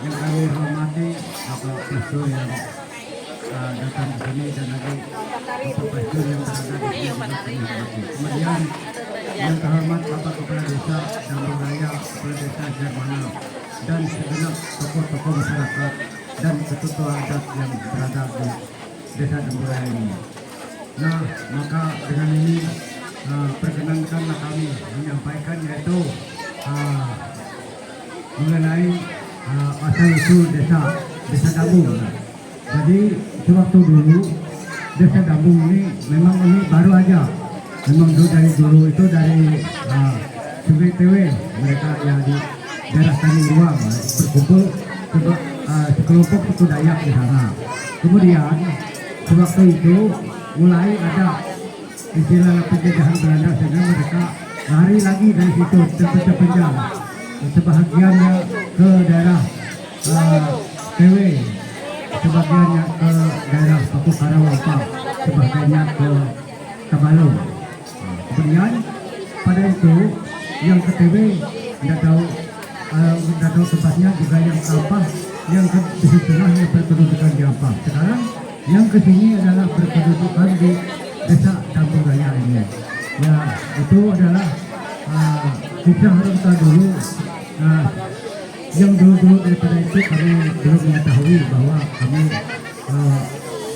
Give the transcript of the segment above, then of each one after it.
yang kami hormati Bapak Pastor yang datang ke sini dan lagi Bapak Pastor yang berada di sini juga kami hormati. Kemudian yang terhormat Bapak Kepala Desa Dambung Raya, Kepala Desa Jermana dan segenap tokoh-tokoh masyarakat dan ketua adat yang berada di Desa Dambung Raya ini. Nah, maka dengan ini perkenankanlah kami menyampaikan yaitu mengenai asal usul desa Dambung. Jadi sewaktu dulu Desa Dambung ini memang ini baru aja. Memang dari dulu itu dari Sungai Tewe mereka yang di daerah Tanjung Ruang berkumpul sekelompok suku Dayak di sana. Kemudian sewaktu itu mulai ada istilah penjajahan Belanda sehingga mereka lari lagi dari situ terpecah-pecah. Sebahagiannya ke daerah Tewe, sebagiannya ke daerah Paku Karawapa, sebagiannya ke Tabalong. Kemudian pada itu yang ke TW tidak tahu tempatnya juga yang apa, yang ke disitulah yang berkedudukan di apa. Sekarang yang ke sini adalah berkedudukan di Desa Dambung Raya ini. Ya itu adalah kita harus tahu dulu. Yang dulu daripada itu kami belum mengetahui bahwa kami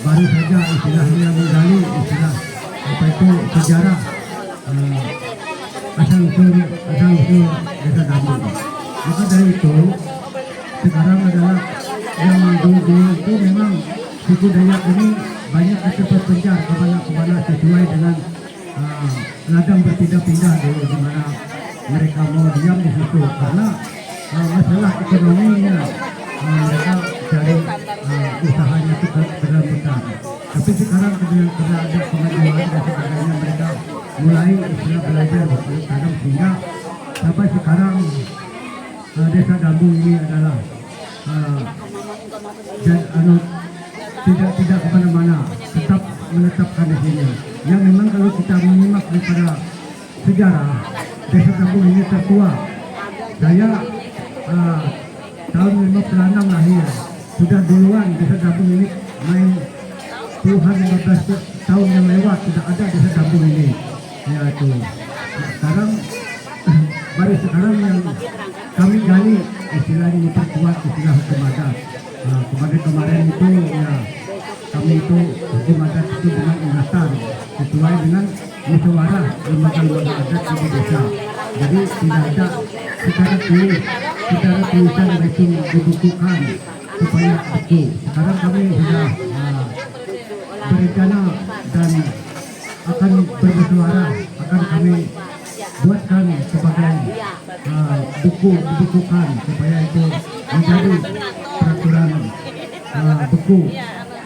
baru saja istilahnya menggali istilah apa itu sejarah asal usul Desa Dambung. Maka dari itu sekarang adalah yang dulu itu memang suku Dayak ini banyak terpencar kemana sesuai dengan ladang berpindah-pindah dulu di mana mereka mau diam di situ karena masalah ekonominya mereka cari usahanya itu besar. Tapi sekarang karena ada kemajuan dan sebagainya mereka mulai istilah belajar bertanam sehingga sampai sekarang Desa Dambung ini adalah tidak kemana-mana, tetap menetapkan di sini. Yang memang kalau kita menyimak daripada sejarah Desa Dambung ini tertua. Saya tahun 56 lahir, sudah duluan Desa Dambung ini main puluhan 15 tahun yang lewat sudah ada Desa Dambung ini. Ya itu. Sekarang baru sekarang yang kami gali istilahnya diperkuat istilah hukum adat. Kemarin itu ya kami itu hukum adat itu dengan ingatan sesuai dengan musyawarah lembaga adat di desa. Jadi tidak ada secara tulisan itu dibukukan supaya buku. Sekarang kami sudah berencana dan akan bermusyawarah, akan kami buatkan sebagai buku dibukukan supaya itu menjadi peraturan buku.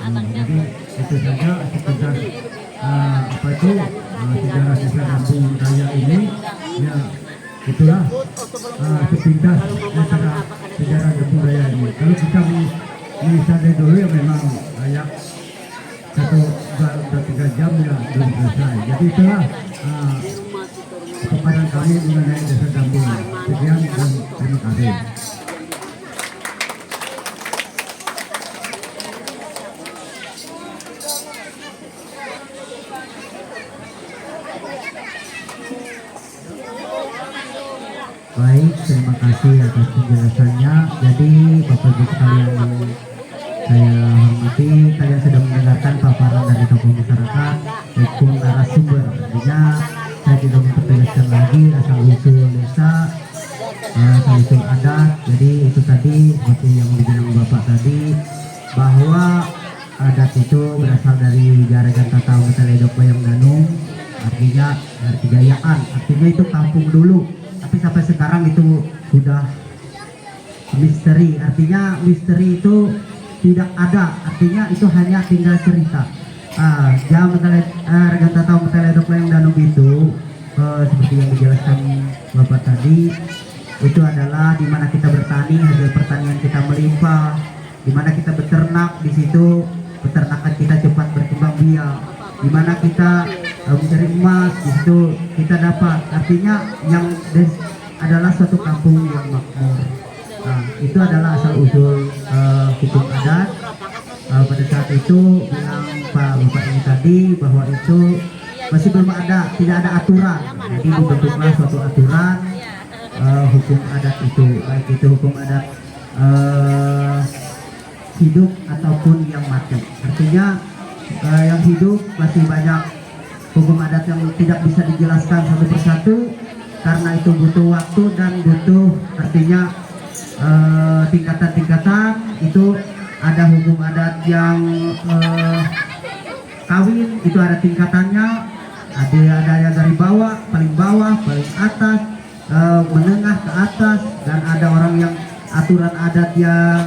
Jadi itu saja sekedar apa itu sejarah Desa Dambung Raya ini ya itulah sepintas antara sejarah Dambung Raya ini. Kalau kita misalnya dulu ya memang kayak 1-3 jam ya belum selesai. Jadi itulah kepada kami mengenai Desa Dambung. Sekian dan terima kasih. Baik, terima kasih atas penjelasannya. Jadi Bapak Ibu sekalian yang saya hormati, kalian sudah mendengarkan paparan dari tokoh masyarakat maupun narasumber. Artinya saya tidak mempertegaskan lagi asal usul desa, asal usul adat. Jadi itu tadi seperti yang dibilang Bapak tadi bahwa adat itu berasal dari Jaragan Tatau Meteledok Bayang Danung, artinya dari kejayaan, artinya itu kampung dulu. Tapi sampai sekarang itu sudah misteri, artinya misteri itu tidak ada, artinya itu hanya tinggal cerita. Jam Jaragan Tatau Meteledok Bayang Danung itu seperti yang dijelaskan Bapak tadi, itu adalah dimana kita bertani, hasil pertanian kita melimpah, dimana kita beternak, di situ peternakan kita cepat berkembang biak, dimana kita mencari emas, di situ kita dapat. Artinya yang adalah suatu kampung yang makmur. Nah, itu adalah asal usul hukum adat. Pada saat itu bilang Pak Bapak ini tadi bahwa itu masih belum ada, tidak ada aturan. Jadi dibentuklah suatu aturan hukum adat itu, baik itu hukum adat hidup ataupun yang mati. Artinya yang hidup masih banyak hukum adat yang tidak bisa dijelaskan satu persatu karena itu butuh waktu dan butuh artinya tingkatan-tingkatan. Itu ada hukum adat yang kawin, itu ada tingkatannya, ada yang dari bawah, paling atas, menengah ke atas, dan ada orang yang aturan adat yang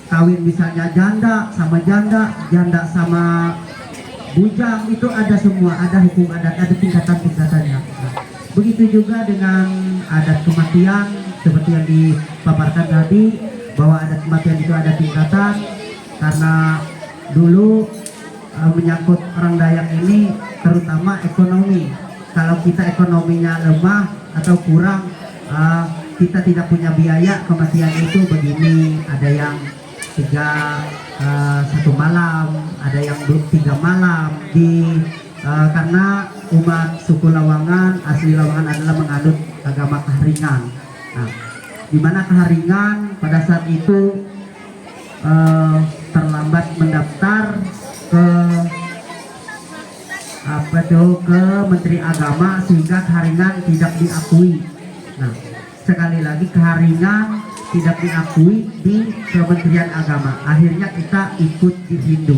kawin misalnya janda sama bujang, itu ada semua, ada hukum adat, ada tingkatan-tingkatannya. Begitu juga dengan adat kematian seperti yang dipaparkan tadi, bahwa adat kematian itu ada tingkatan karena dulu menyangkut orang Dayak ini terutama ekonomi. Kalau kita ekonominya lemah atau kurang, kita tidak punya biaya, kematian itu begini, ada yang 1 malam, ada yang 3 malam karena umat suku Lawangan, asli Lawangan adalah menganut agama Kaharingan. Nah, di mana Kaharingan pada saat itu terlambat mendaftar ke ke Menteri Agama sehingga Kaharingan tidak diakui. Nah, sekali lagi Kaharingan tidak diakui di Kementerian Agama. Akhirnya kita ikut di Hindu,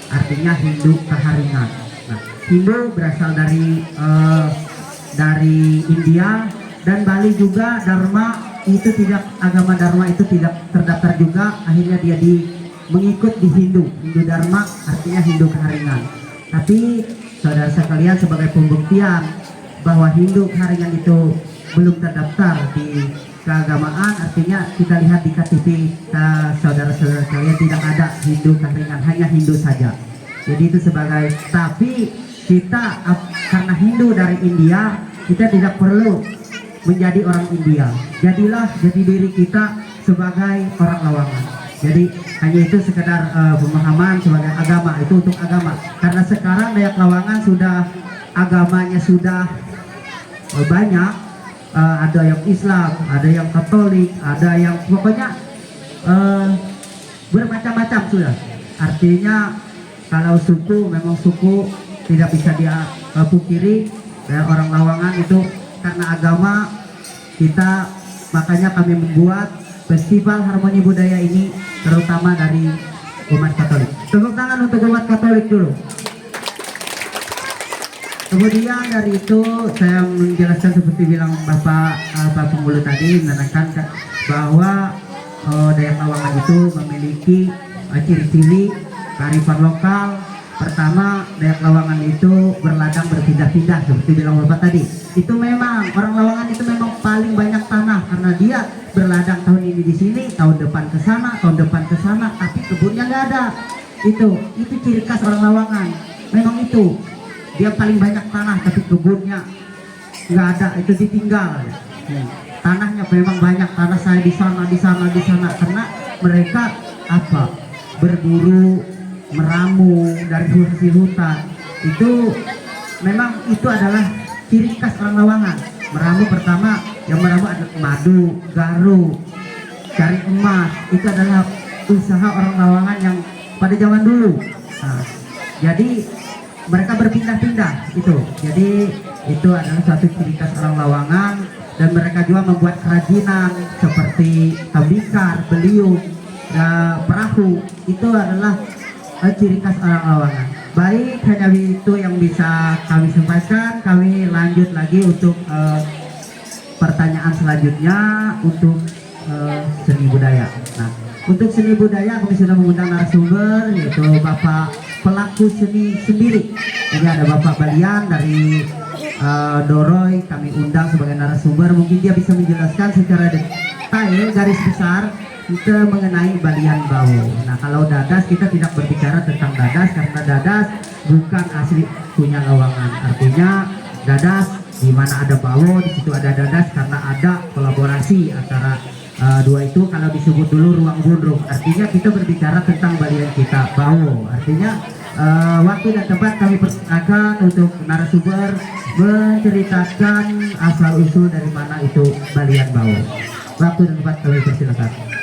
artinya Hindu Kaharingan. Nah, Hindu berasal dari India, dan Bali juga Dharma itu tidak, agama Dharma itu tidak terdaftar juga. Akhirnya dia mengikut di Hindu Dharma, artinya Hindu Kaharingan. Tapi saudara sekalian, sebagai pembuktian bahwa Hindu Kaharingan itu belum terdaftar di keagamaan, artinya kita lihat di KTP saudara-saudara sekalian tidak ada Hindu Kaharingan, hanya Hindu saja. Jadi itu sebagai, tapi kita karena Hindu dari India, kita tidak perlu menjadi orang India. Jadi diri kita sebagai orang Lawangan. Jadi hanya itu sekedar pemahaman sebagai agama, itu untuk agama. Karena sekarang Dayak Lawangan sudah agamanya sudah banyak, ada yang Islam, ada yang Katolik, ada yang pokoknya bermacam-macam sudah. Artinya kalau suku, memang suku tidak bisa dia pungkiri, orang Lawangan itu karena agama kita, makanya kami membuat festival harmoni budaya ini terutama dari umat Katolik. Tepuk tangan untuk umat Katolik dulu. Kemudian dari itu saya menjelaskan seperti bilang Bapak Penghulu tadi, menerangkan bahwa Dayak Lawangan itu memiliki ciri-ciri kearifan lokal. Pertama, Dayak Lawangan itu berladang berpindah-pindah seperti bilang Bapak tadi. Itu memang orang Lawangan itu memang paling banyak tanah karena dia berladang tahun ini di sini, tahun depan ke sana, tapi kebunnya nggak ada. Itu ciri khas orang Lawangan. Memang itu dia paling banyak tanah tapi kebunnya nggak ada, itu ditinggal. Tanahnya memang banyak, tanah saya di sana karena mereka berburu, meramu dari hasil hutan. Itu memang itu adalah ciri khas orang Lawangan. Meramu pertama, yang meramu adalah madu, garu, cari emas. Itu adalah usaha orang Lawangan yang pada zaman dulu. Nah, jadi mereka berpindah-pindah itu. Jadi itu adalah suatu ciri khas orang Lawangan, dan mereka juga membuat kerajinan seperti tembikar, beliung, perahu. Itu adalah ciri khas orang Lawangan. Baik, hanya itu yang bisa kami sampaikan. Kami lanjut lagi untuk pertanyaan selanjutnya untuk seni budaya. Nah, untuk seni budaya kami sudah mengundang narasumber, yaitu Bapak pelaku seni sendiri. Ini ada Bapak Balian dari Doroy, kami undang sebagai narasumber. Mungkin dia bisa menjelaskan secara detail garis besar kita mengenai Balian Bawo. Nah, kalau Dadas kita tidak berbicara tentang Dadas karena Dadas bukan asli punya Lawangan. Artinya Dadas di mana ada Bawo, di situ ada Dadas karena ada kolaborasi antara Dua itu kalau disebut dulu ruang gundrung, artinya kita berbicara tentang balian kita Bau. Artinya waktu dan tempat kami persilakan untuk narasumber menceritakan asal usul dari mana itu balian Bau. Waktu dan tempat kami persilakan.